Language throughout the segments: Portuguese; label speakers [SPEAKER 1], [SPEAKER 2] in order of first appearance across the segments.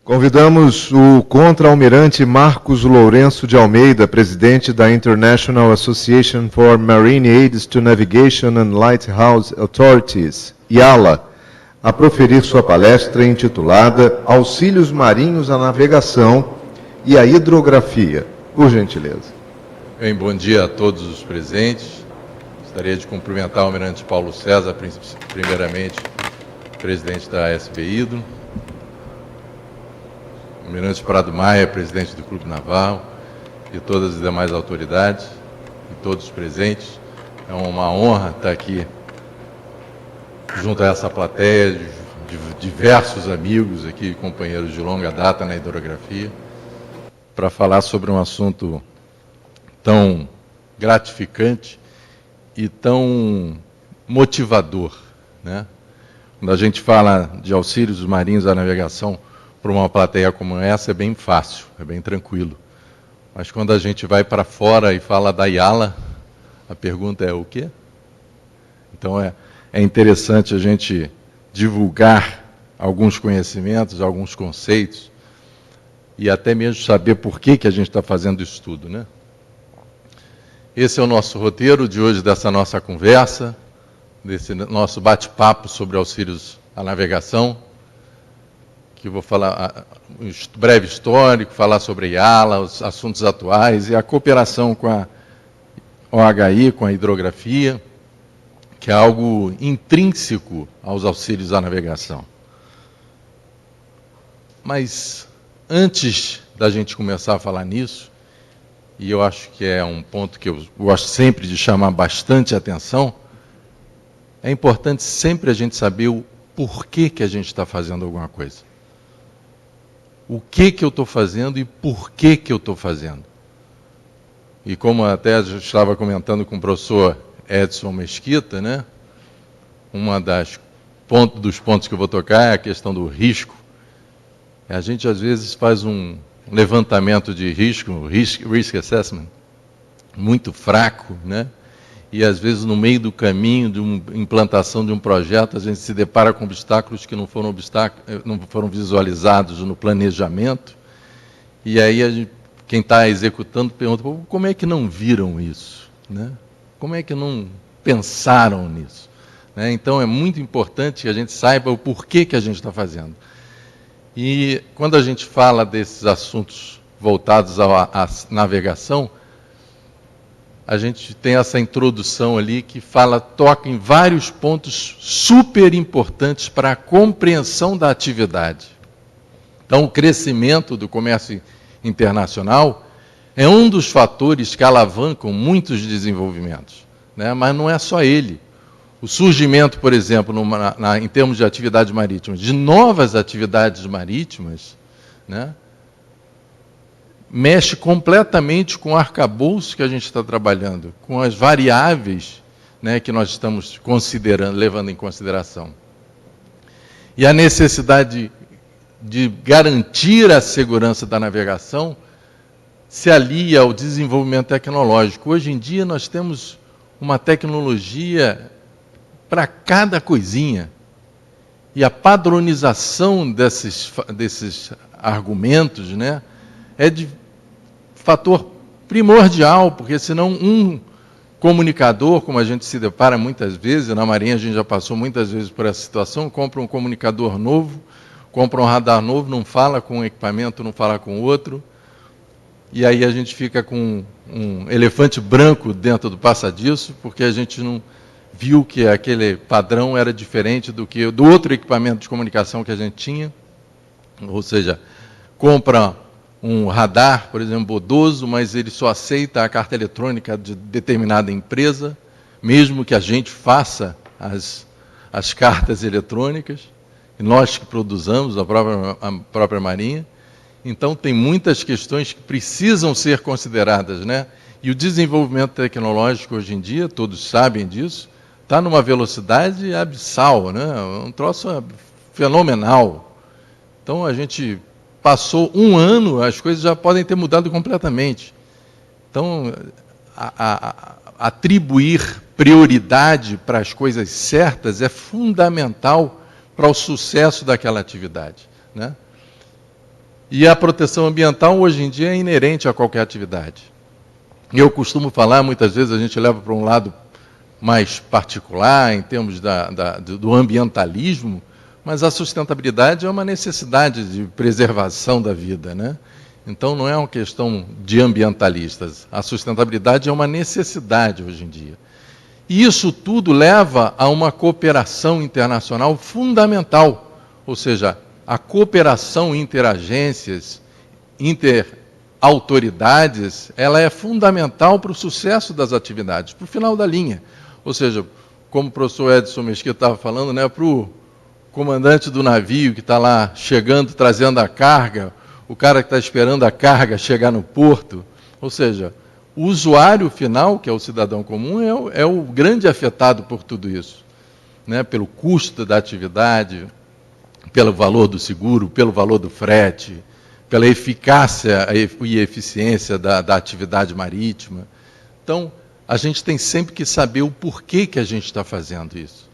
[SPEAKER 1] Convidamos o contra-almirante Marcos Lourenço de Almeida, presidente da International Association for Marine Aids to Navigation and Lighthouse Authorities, IALA, a proferir sua palestra intitulada Auxílios Marinhos à Navegação e à Hidrografia. Por gentileza.
[SPEAKER 2] Bem, bom dia a todos os presentes. Gostaria de cumprimentar o almirante Paulo César, primeiramente, presidente da SB Hidro, o almirante Prado Maia, presidente do Clube Naval, e todas as demais autoridades, e todos os presentes. É uma honra estar aqui junto a essa plateia de diversos amigos aqui, companheiros de longa data na hidrografia, para falar sobre um assunto tão gratificante e tão motivador, né? Quando a gente fala de auxílios marinhos à navegação para uma plateia como essa, é bem fácil, é bem tranquilo. Mas quando a gente vai para fora e fala da IALA, a pergunta é o quê? Então é interessante a gente divulgar alguns conhecimentos, alguns conceitos, e até mesmo saber por que a gente está fazendo isso tudo, né? Esse é o nosso roteiro de hoje, dessa nossa conversa, desse nosso bate-papo sobre auxílios à navegação, que eu vou falar um breve histórico, falar sobre a IALA, os assuntos atuais e a cooperação com a OHI, com a hidrografia, que é algo intrínseco aos auxílios à navegação. Mas antes da gente começar a falar nisso, e eu acho que é um ponto que eu gosto sempre de chamar bastante atenção, é importante sempre a gente saber o porquê que a gente está fazendo alguma coisa. O que eu estou fazendo e por que eu estou fazendo. E como até eu estava comentando com o professor Edson Mesquita, né? Dos pontos que eu vou tocar é a questão do risco. A gente às vezes faz um levantamento de risco, risk assessment, muito fraco, né? E às vezes no meio do caminho de uma implantação de um projeto, a gente se depara com obstáculos que não foram visualizados no planejamento, e aí quem está executando pergunta, como é que não viram isso, né? Como é que não pensaram nisso, né? Então é muito importante que a gente saiba o porquê que a gente está fazendo. E quando a gente fala desses assuntos voltados à navegação, a gente tem essa introdução ali que toca em vários pontos super importantes para a compreensão da atividade. Então, o crescimento do comércio internacional é um dos fatores que alavancam muitos desenvolvimentos, né? Mas não é só ele. O surgimento, por exemplo, em termos de atividades marítimas, de novas atividades marítimas, né, mexe completamente com o arcabouço que a gente está trabalhando, com as variáveis, né, que nós estamos levando em consideração. E a necessidade de garantir a segurança da navegação se alia ao desenvolvimento tecnológico. Hoje em dia nós temos uma tecnologia para cada coisinha. E a padronização desses argumentos, né, é de fator primordial, porque senão um comunicador, como a gente se depara muitas vezes, na Marinha a gente já passou muitas vezes por essa situação, compra um comunicador novo, compra um radar novo, não fala com um equipamento, não fala com outro, e aí a gente fica com um elefante branco dentro do passadiço, porque a gente não viu que aquele padrão era diferente do outro equipamento de comunicação que a gente tinha, ou seja, compra um radar, por exemplo, bodoso, mas ele só aceita a carta eletrônica de determinada empresa, mesmo que a gente faça as cartas eletrônicas, e nós que produzamos, a própria Marinha. Então, tem muitas questões que precisam ser consideradas, né? E o desenvolvimento tecnológico hoje em dia, todos sabem disso, está numa velocidade abissal, né? Um troço fenomenal. Então, a gente passou um ano, as coisas já podem ter mudado completamente. Então, atribuir prioridade para as coisas certas é fundamental para o sucesso daquela atividade, né? E a proteção ambiental, hoje em dia, é inerente a qualquer atividade. Eu costumo falar, muitas vezes a gente leva para um lado mais particular, em termos do ambientalismo, mas a sustentabilidade é uma necessidade de preservação da vida, né? Então não é uma questão de ambientalistas. A sustentabilidade é uma necessidade hoje em dia. E isso tudo leva a uma cooperação internacional fundamental, ou seja, a cooperação interagências, interautoridades, ela é fundamental para o sucesso das atividades, para o final da linha. Ou seja, como o professor Edson Mesquita estava falando, né, para o comandante do navio que está lá chegando, trazendo a carga, o cara que está esperando a carga chegar no porto, ou seja, o usuário final, que é o cidadão comum, é o grande afetado por tudo isso, né, pelo custo da atividade, pelo valor do seguro, pelo valor do frete, pela eficácia e eficiência da atividade marítima. Então, a gente tem sempre que saber o porquê que a gente está fazendo isso.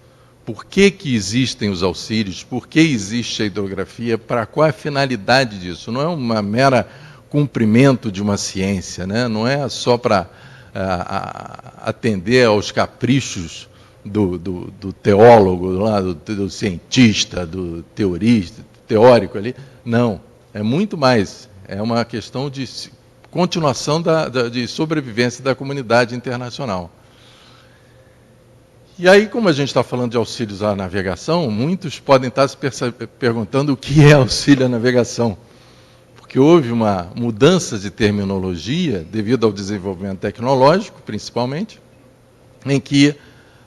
[SPEAKER 2] Por que existem os auxílios, por que existe a hidrografia, para qual é a finalidade disso. Não é uma mera cumprimento de uma ciência, né? Não é só para atender aos caprichos do teólogo, lá, do cientista, do teorista, teórico ali. Não, é muito mais. É uma questão de continuação de sobrevivência da comunidade internacional. E aí, como a gente está falando de auxílios à navegação, muitos podem estar se perguntando o que é auxílio à navegação. Porque houve uma mudança de terminologia devido ao desenvolvimento tecnológico, principalmente, em que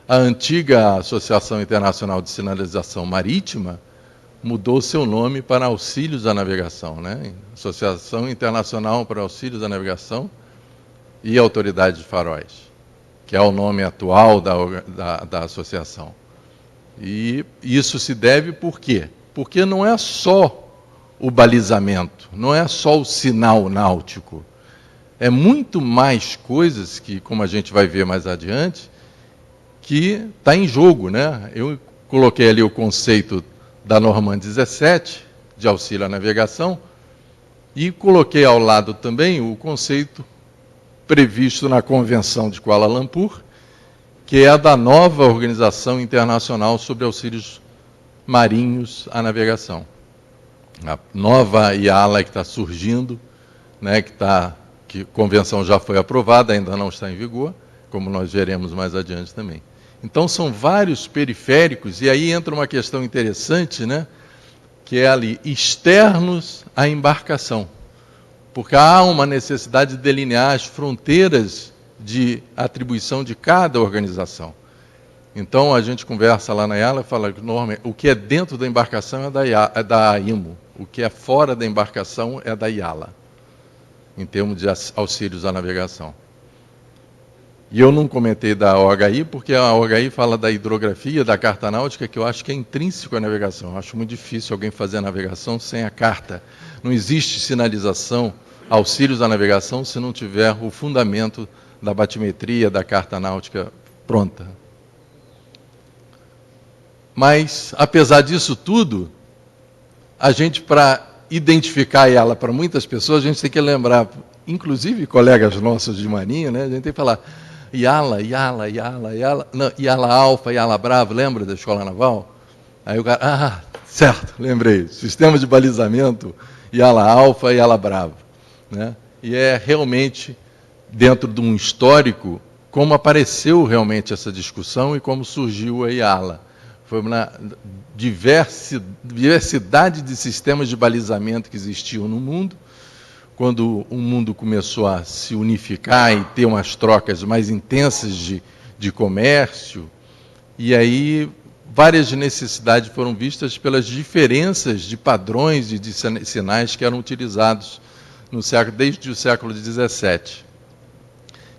[SPEAKER 2] a antiga Associação Internacional de Sinalização Marítima mudou seu nome para Auxílios à Navegação, né? Associação Internacional para Auxílios à Navegação e Autoridade de Faróis, que é o nome atual da associação. E isso se deve por quê? Porque não é só o balizamento, não é só o sinal náutico. É muito mais coisas que, como a gente vai ver mais adiante, que está em jogo, né? Eu coloquei ali o conceito da Norma 17, de auxílio à navegação, e coloquei ao lado também o conceito previsto na Convenção de Kuala Lumpur, que é a da nova Organização Internacional sobre Auxílios Marinhos à Navegação. A nova IALA que está surgindo, né, que a convenção já foi aprovada, ainda não está em vigor, como nós veremos mais adiante também. Então são vários periféricos, e aí entra uma questão interessante, né, que é ali, externos à embarcação. Porque há uma necessidade de delinear as fronteiras de atribuição de cada organização. Então a gente conversa lá na IALA e fala que o que é dentro da embarcação é da IMO, o que é fora da embarcação é da IALA, em termos de auxílios à navegação. E eu não comentei da OHI, porque a OHI fala da hidrografia, da carta náutica, que eu acho que é intrínseco à navegação. Eu acho muito difícil alguém fazer a navegação sem a carta. Não existe sinalização, auxílios à navegação, se não tiver o fundamento da batimetria, da carta náutica pronta. Mas, apesar disso tudo, a gente, para identificar ela para muitas pessoas, a gente tem que lembrar, inclusive colegas nossos de marinha, né? A gente tem que falar IALA, não, IALA Alfa, IALA Bravo, lembra da Escola Naval? Aí o cara, certo, lembrei, sistema de balizamento, IALA Alfa, IALA Bravo, né? E é realmente, dentro de um histórico, como apareceu realmente essa discussão e como surgiu a IALA. Foi uma diversidade de sistemas de balizamento que existiam no mundo. Quando o mundo começou a se unificar e ter umas trocas mais intensas de comércio, e aí várias necessidades foram vistas pelas diferenças de padrões de sinais que eram utilizados no século, desde o século XVII.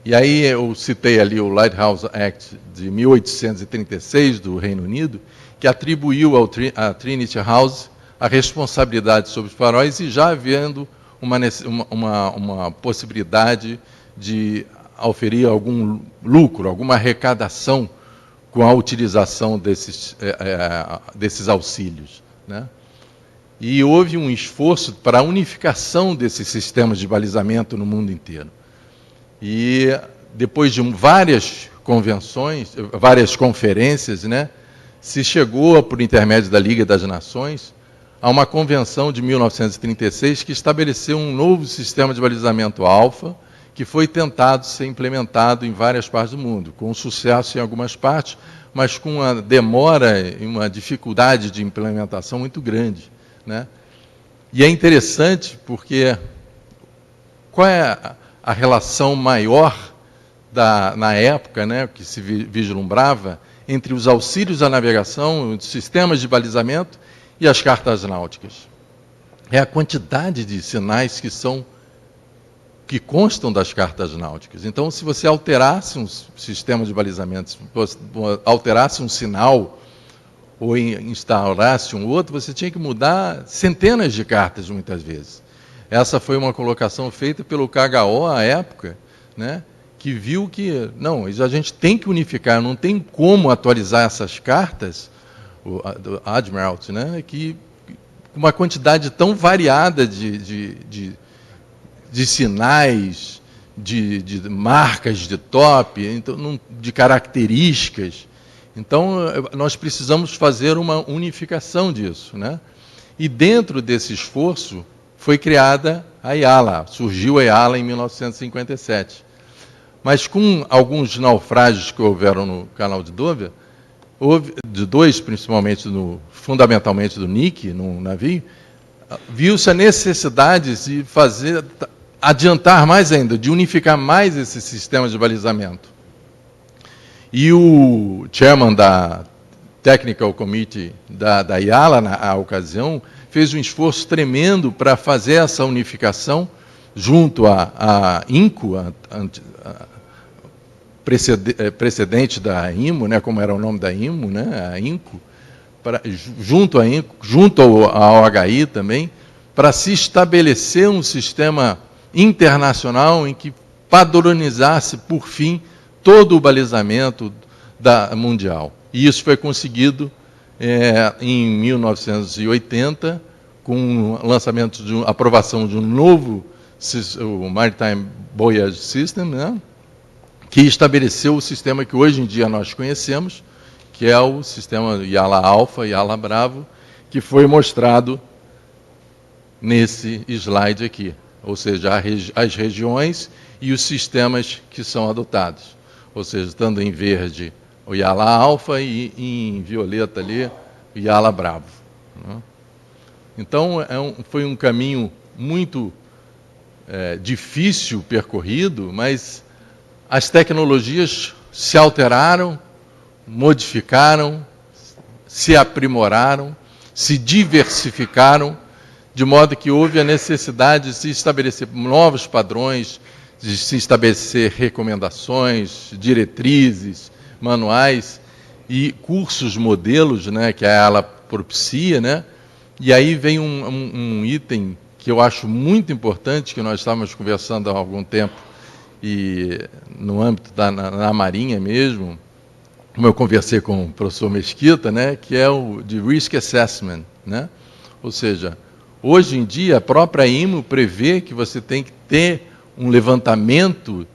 [SPEAKER 2] E aí eu citei ali o Lighthouse Act de 1836 do Reino Unido, que atribuiu à Trinity House a responsabilidade sobre os faróis, e já havendo uma possibilidade de oferir algum lucro, alguma arrecadação com a utilização desses auxílios, né? E houve um esforço para a unificação desses sistemas de balizamento no mundo inteiro. E depois de várias convenções, várias conferências, né, se chegou, por intermédio da Liga das Nações, a uma convenção de 1936 que estabeleceu um novo sistema de balizamento alfa, que foi tentado ser implementado em várias partes do mundo, com sucesso em algumas partes, mas com uma demora e uma dificuldade de implementação muito grande, né? E é interessante porque qual é a relação maior na época, né, que se vislumbrava entre os auxílios à navegação, os sistemas de balizamento e as cartas náuticas? É a quantidade de sinais que constam das cartas náuticas. Então, se você alterasse um sistema de balizamento, se você alterasse um sinal ou instaurasse um outro, você tinha que mudar centenas de cartas, muitas vezes. Essa foi uma colocação feita pelo KHO à época, né, que viu que, não, a gente tem que unificar, não tem como atualizar essas cartas, o Admiralty, né, que uma quantidade tão variada de sinais, de marcas de top, então, de características. Então, nós precisamos fazer uma unificação disso, né? E dentro desse esforço foi criada a IALA, surgiu a IALA em 1957. Mas com alguns naufrágios que houveram no canal de Dover, houve, de dois principalmente, fundamentalmente do Nick, num navio, viu-se a necessidade de adiantar mais ainda, de unificar mais esses sistemas de balizamento. E o chairman da Technical Committee da IALA, na ocasião, fez um esforço tremendo para fazer essa unificação junto à INCO, precedente da IMO, né, como era o nome da IMO, né, a INCO, junto à INCO, junto ao OHI também, para se estabelecer um sistema internacional em que padronizasse, por fim, todo o balizamento mundial. E isso foi conseguido em 1980, com o lançamento aprovação de um novo o Maritime Voyage System, né, que estabeleceu o sistema que hoje em dia nós conhecemos, que é o sistema IALA Alpha e IALA Bravo, que foi mostrado nesse slide aqui, ou seja, as regiões e os sistemas que são adotados. Ou seja, estando em verde o IALA Alpha e em violeta ali o IALA Bravo, né? Então, foi um caminho muito difícil percorrido, mas as tecnologias se alteraram, modificaram, se aprimoraram, se diversificaram, de modo que houve a necessidade de se estabelecer novos padrões, de se estabelecer recomendações, diretrizes, manuais e cursos modelos, né, que ela propicia, né? E aí vem um item que eu acho muito importante, que nós estávamos conversando há algum tempo, e no âmbito na Marinha mesmo, como eu conversei com o professor Mesquita, né, que é o de Risk Assessment, né? Ou seja, hoje em dia a própria IMO prevê que você tem que ter um levantamento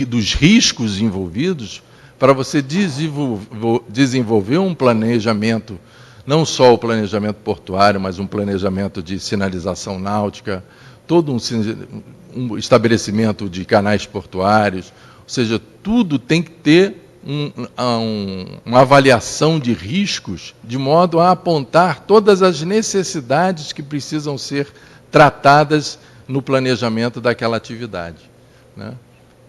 [SPEAKER 2] dos riscos envolvidos para você desenvolver um planejamento, não só o planejamento portuário, mas um planejamento de sinalização náutica, todo um estabelecimento de canais portuários, ou seja, tudo tem que ter uma avaliação de riscos, de modo a apontar todas as necessidades que precisam ser tratadas no planejamento daquela atividade, né?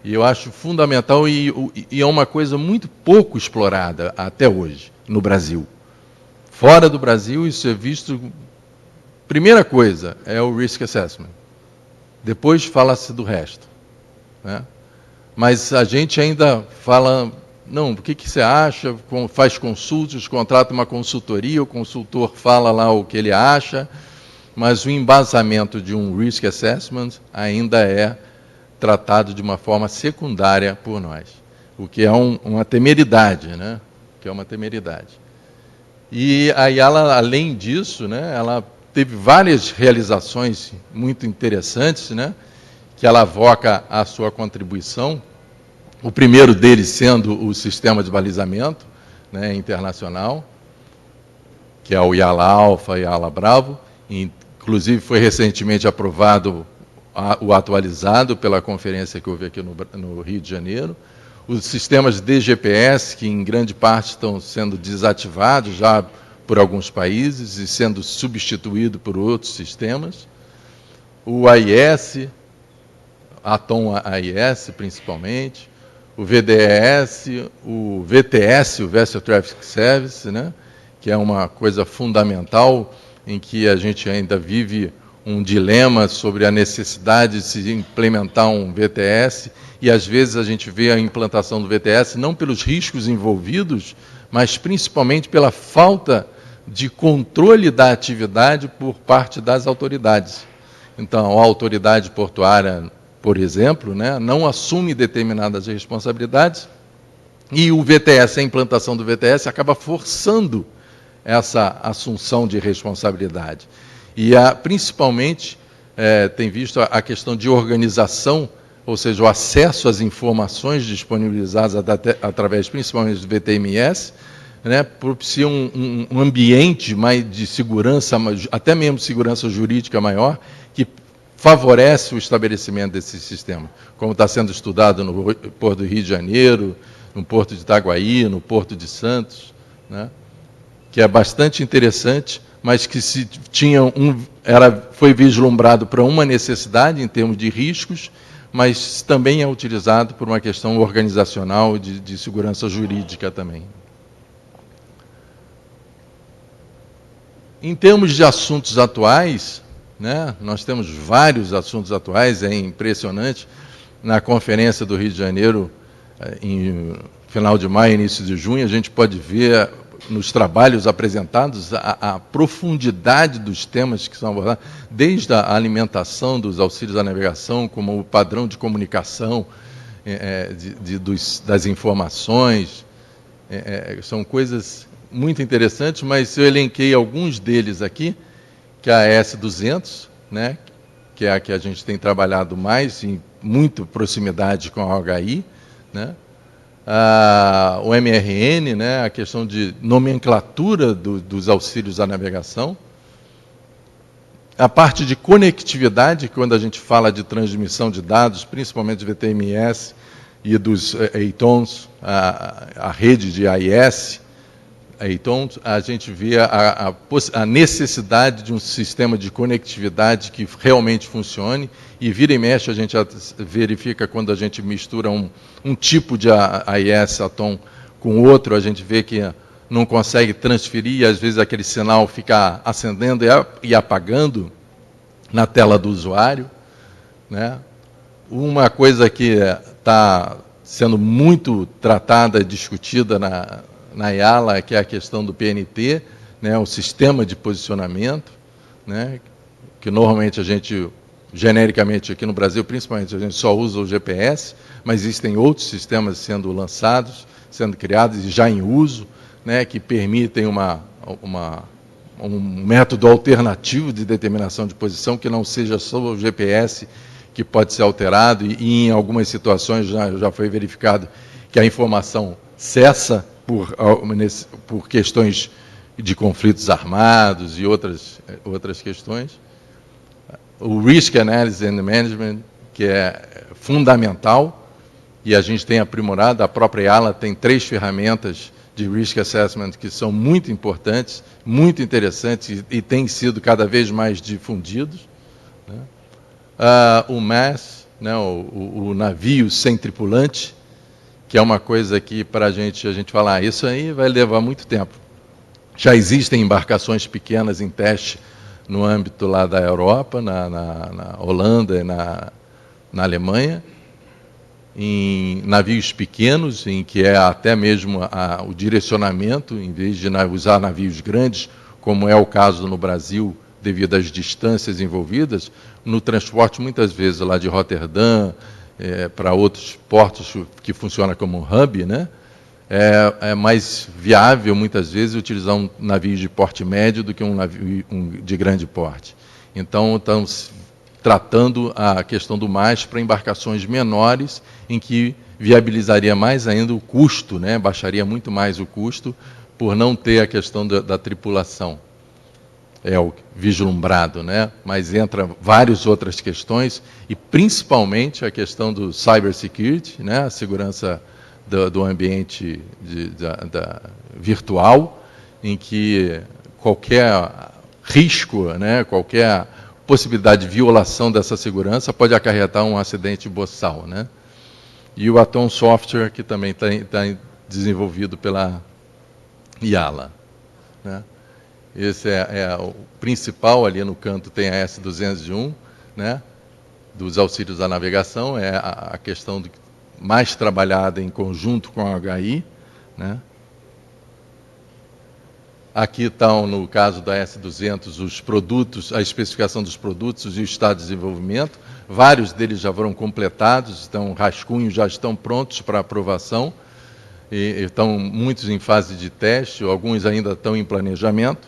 [SPEAKER 2] E eu acho fundamental e é uma coisa muito pouco explorada até hoje no Brasil. Fora do Brasil, isso é visto... Primeira coisa é o Risk Assessment. Depois fala-se do resto, né? Mas a gente ainda fala... Não, o que você acha? Faz consultas, contrata uma consultoria, o consultor fala lá o que ele acha, mas o embasamento de um Risk Assessment ainda é tratado de uma forma secundária por nós, o que é uma temeridade, né? Que é uma temeridade. E a IALA, além disso, né, ela teve várias realizações muito interessantes, né, que ela avoca a sua contribuição. O primeiro deles sendo o sistema de balizamento, né, internacional, que é o IALA Alpha e IALA Bravo. Inclusive foi recentemente aprovado o atualizado pela conferência que houve aqui no Rio de Janeiro. Os sistemas de GPS, que em grande parte estão sendo desativados já por alguns países e sendo substituídos por outros sistemas. O AIS, Atom AIS principalmente, o VDES, o VTS, o Vessel Traffic Service, né, que é uma coisa fundamental em que a gente ainda vive um dilema sobre a necessidade de se implementar um VTS, e às vezes a gente vê a implantação do VTS não pelos riscos envolvidos, mas principalmente pela falta de controle da atividade por parte das autoridades. Então, a autoridade portuária, por exemplo, né, não assume determinadas responsabilidades, e o VTS, a implantação do VTS, acaba forçando essa assunção de responsabilidade. E principalmente tem visto a questão de organização, ou seja, o acesso às informações disponibilizadas através principalmente do VTMS, né, propicia um ambiente mais de segurança, até mesmo segurança jurídica maior, que favorece o estabelecimento desse sistema, como está sendo estudado no Porto do Rio de Janeiro, no Porto de Itaguaí, no Porto de Santos, né, que é bastante interessante, mas que foi vislumbrado para uma necessidade em termos de riscos, mas também é utilizado por uma questão organizacional de segurança jurídica também. Em termos de assuntos atuais, né, nós temos vários assuntos atuais, é impressionante. Na conferência do Rio de Janeiro, em final de maio, início de junho, a gente pode ver nos trabalhos apresentados a profundidade dos temas que são abordados, desde a alimentação dos auxílios à navegação, como o padrão de comunicação das informações. São coisas muito interessantes, mas eu elenquei alguns deles aqui, que é a AS200, né, que é a que a gente tem trabalhado mais, em muita proximidade com a OHI, né? O MRN, né, a questão de nomenclatura dos auxílios à navegação. A parte de conectividade, quando a gente fala de transmissão de dados, principalmente de VTMS e dos EITONs, a rede de AIS, EITONs, a gente vê a necessidade de um sistema de conectividade que realmente funcione, e vira e mexe a gente verifica quando a gente mistura um tipo de AIS Atom com outro, a gente vê que não consegue transferir, e às vezes aquele sinal fica acendendo e apagando na tela do usuário, né? Uma coisa que está sendo muito tratada e discutida na IALA, que é a questão do PNT, né, o sistema de posicionamento, né, que normalmente a gente, genericamente aqui no Brasil, principalmente, a gente só usa o GPS, mas existem outros sistemas sendo lançados, sendo criados e já em uso, né, que permitem um método alternativo de determinação de posição, que não seja só o GPS, que pode ser alterado, e em algumas situações já foi verificado que a informação cessa por questões de conflitos armados e outras questões. O Risk Analysis and Management, que é fundamental, e a gente tem aprimorado, a própria IALA tem 3 ferramentas de Risk Assessment que são muito importantes, muito interessantes e têm sido cada vez mais difundidos, né? O MASS, né, o navio sem tripulante, que é uma coisa que para a gente falar, isso aí vai levar muito tempo. Já existem embarcações pequenas em teste no âmbito lá da Europa, na Holanda e na Alemanha, em navios pequenos, em que é até mesmo o direcionamento, em vez de usar navios grandes, como é o caso no Brasil, devido às distâncias envolvidas, no transporte, muitas vezes, lá de Roterdã, para outros portos que funciona como um hub, né? é mais viável, muitas vezes, utilizar um navio de porte médio do que um navio de grande porte. Então, estamos tratando a questão do MAS para embarcações menores, em que viabilizaria mais ainda o custo, né? Baixaria muito mais o custo, por não ter a questão da tripulação. É o vislumbrado, né? Mas entra várias outras questões, e principalmente a questão do cybersecurity, né? A segurança do ambiente virtual, em que qualquer risco, né? Qualquer possibilidade de violação dessa segurança pode acarretar um acidente boçal, né? E o Atom Software, que também está desenvolvido pela IALA, né? Esse é o principal. Ali no canto tem a S201, né, dos auxílios à navegação, é a questão mais trabalhada em conjunto com a HI, né. Aqui estão, no caso da S200, os produtos, a especificação dos produtos e o estado de desenvolvimento. Vários deles já foram completados, rascunhos já estão prontos para aprovação, e estão muitos em fase de teste, alguns ainda estão em planejamento.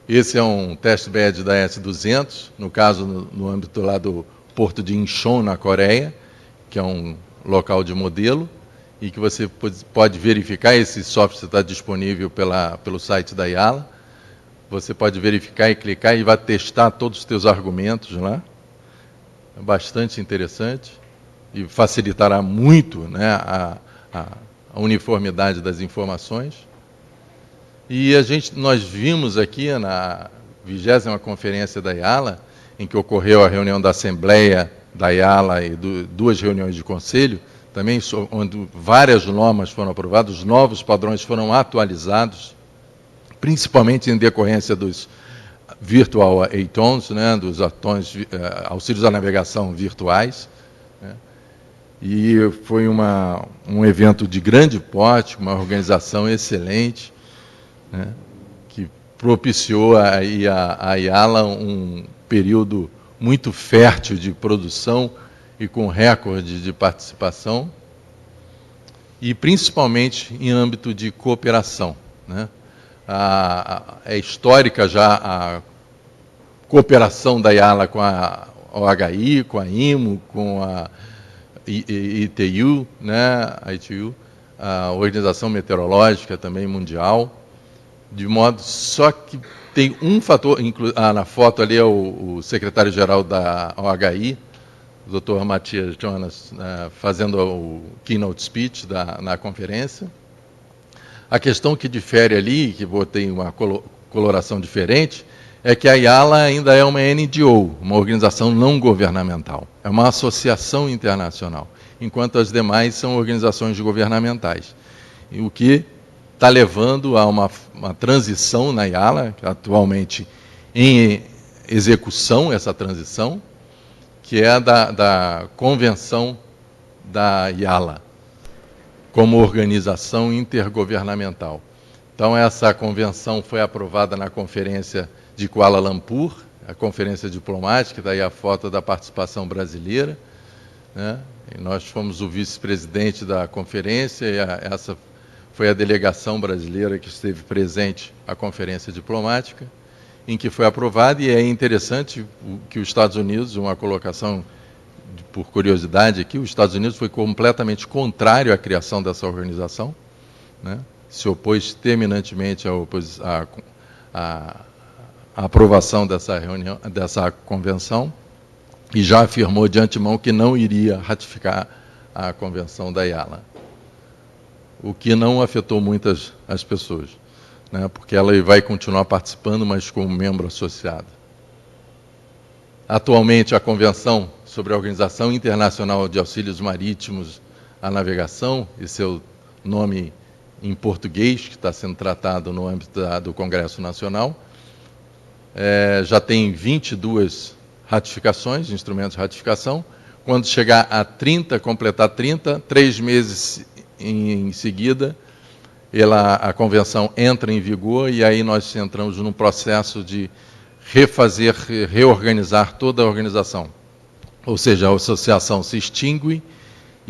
[SPEAKER 2] Esse é um test bed da S200, no caso, no âmbito lá do porto de Incheon, na Coreia, que é um local de modelo, e que você pode verificar. Esse software está disponível pelo site da IALA. Você pode verificar e clicar e vai testar todos os teus argumentos lá. É bastante interessante e facilitará muito, né, a uniformidade das informações. E nós vimos aqui na 20ª Conferência da IALA, em que ocorreu a reunião da Assembleia da IALA e duas reuniões de conselho, também onde várias normas foram aprovadas, os novos padrões foram atualizados, principalmente em decorrência dos Virtual ATONs, né, dos auxílios à navegação virtuais, né. E foi um evento de grande porte, uma organização excelente, né, que propiciou a IALA um período muito fértil de produção e com recorde de participação, e principalmente em âmbito de cooperação, né. É histórica já a cooperação da IALA com a OHI, com a IMO, com a ITU, né, a Organização Meteorológica também Mundial, de modo só que tem um fator. Na foto ali é o secretário-geral da OHI, o Dr. Matias Jonas, fazendo o keynote speech na conferência. A questão que difere ali, que tem uma coloração diferente, é que a IALA ainda é uma NGO, uma organização não governamental. É uma associação internacional, enquanto as demais são organizações governamentais. E o que está levando a uma transição na IALA, atualmente em execução, essa transição, que é da convenção da IALA, como organização intergovernamental. Então, essa convenção foi aprovada na Conferência de Kuala Lumpur, a Conferência Diplomática, daí a foto da participação brasileira, né? E nós fomos o vice-presidente da conferência, e essa foi a delegação brasileira que esteve presente à Conferência Diplomática, em que foi aprovada. E é interessante que os Estados Unidos, uma colocação por curiosidade aqui, os Estados Unidos foi completamente contrário à criação dessa organização, né? Se opôs terminantemente à aprovação dessa convenção, e já afirmou de antemão que não iria ratificar a convenção da IALA, o que não afetou muitas as pessoas, né? Porque ela vai continuar participando, mas como membro associado. Atualmente, a Convenção sobre a Organização Internacional de Auxílios Marítimos à Navegação, e seu nome em português, que está sendo tratado no âmbito do Congresso Nacional, já tem 22 ratificações, instrumentos de ratificação. Quando chegar a 30, completar 30, 3 meses em seguida, a convenção entra em vigor, e aí nós entramos num processo de reorganizar toda a organização. Ou seja, a associação se extingue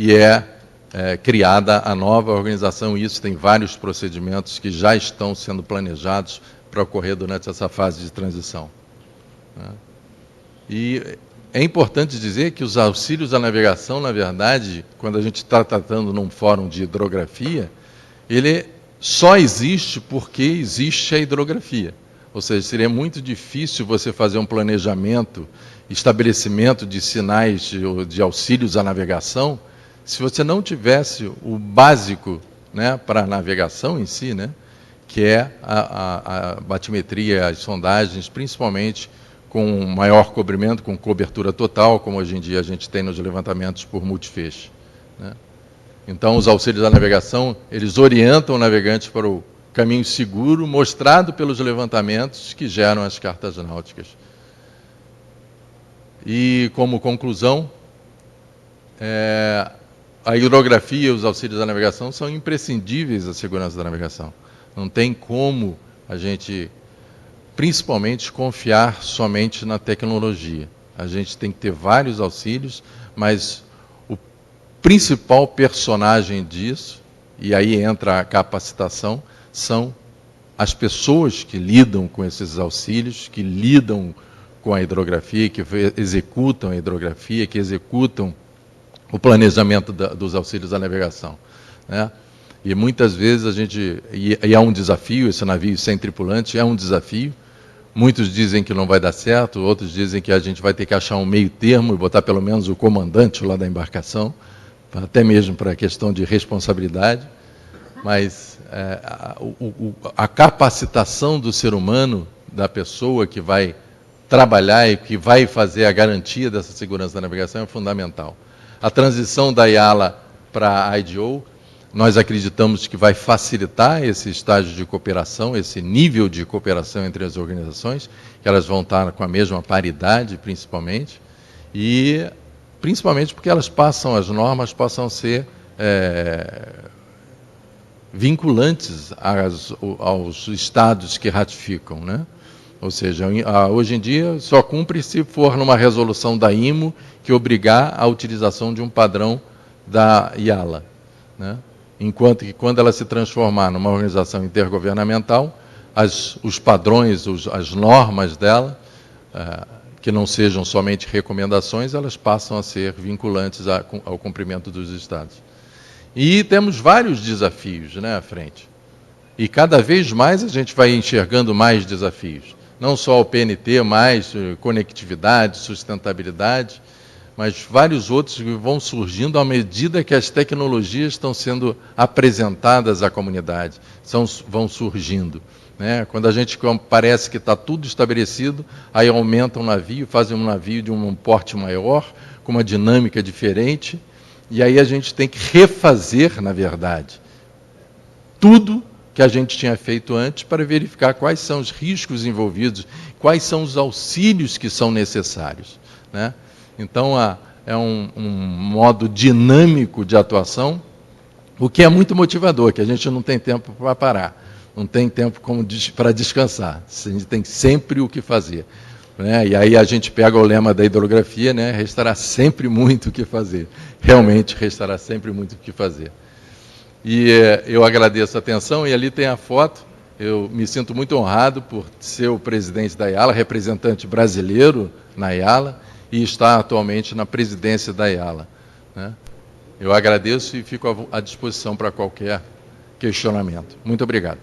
[SPEAKER 2] e criada a nova organização. Isso tem vários procedimentos que já estão sendo planejados para ocorrer durante essa fase de transição. E é importante dizer que os auxílios à navegação, na verdade, quando a gente está tratando num fórum de hidrografia, ele só existe porque existe a hidrografia. Ou seja, seria muito difícil você fazer um planejamento, estabelecimento de sinais de auxílios à navegação, se você não tivesse o básico, né, para a navegação em si, né, que é a batimetria, as sondagens, principalmente com maior cobrimento, com cobertura total, como hoje em dia a gente tem nos levantamentos por multifeixe, né? Então, os auxílios à navegação, eles orientam o navegante para o caminho seguro, mostrado pelos levantamentos que geram as cartas náuticas. E, como conclusão, a hidrografia e os auxílios à navegação são imprescindíveis à segurança da navegação. Não tem como a gente, principalmente, confiar somente na tecnologia. A gente tem que ter vários auxílios, mas o principal personagem disso, e aí entra a capacitação, são as pessoas que lidam com esses auxílios, que lidam com a hidrografia, que executam a hidrografia, que executam o planejamento dos auxílios à navegação, né? E muitas vezes a gente... E é um desafio, esse navio sem tripulante é um desafio. Muitos dizem que não vai dar certo, outros dizem que a gente vai ter que achar um meio termo e botar pelo menos o comandante lá da embarcação, até mesmo para a questão de responsabilidade. Mas a capacitação do ser humano, da pessoa que vai trabalhar e que vai fazer a garantia dessa segurança da navegação é fundamental. A transição da IALA para a IDO, nós acreditamos que vai facilitar esse estágio de cooperação, esse nível de cooperação entre as organizações, que elas vão estar com a mesma paridade, principalmente, e principalmente porque elas as normas passam a ser vinculantes aos estados que ratificam, né? Ou seja, hoje em dia só cumpre se for numa resolução da IMO que obrigar a utilização de um padrão da IALA, né? Enquanto que quando ela se transformar numa organização intergovernamental, os padrões, as normas dela, que não sejam somente recomendações, elas passam a ser vinculantes ao cumprimento dos Estados. E temos vários desafios, né, à frente. E cada vez mais a gente vai enxergando mais desafios. Não só o PNT, mais conectividade, sustentabilidade, mas vários outros que vão surgindo à medida que as tecnologias estão sendo apresentadas à comunidade, vão surgindo, né? Quando a gente parece que está tudo estabelecido, aí aumenta um navio, fazem um navio de um porte maior, com uma dinâmica diferente, e aí a gente tem que refazer, na verdade, tudo que a gente tinha feito antes para verificar quais são os riscos envolvidos, quais são os auxílios que são necessários, né? Então, é um modo dinâmico de atuação, o que é muito motivador, que a gente não tem tempo para parar, não tem tempo para descansar, a gente tem sempre o que fazer, né? E aí a gente pega o lema da hidrografia, né? Restará sempre muito o que fazer, realmente restará sempre muito o que fazer. E eu agradeço a atenção, e ali tem a foto. Eu me sinto muito honrado por ser o presidente da IALA, representante brasileiro na IALA, e estar atualmente na presidência da IALA, né? Eu agradeço e fico à disposição para qualquer questionamento. Muito obrigado.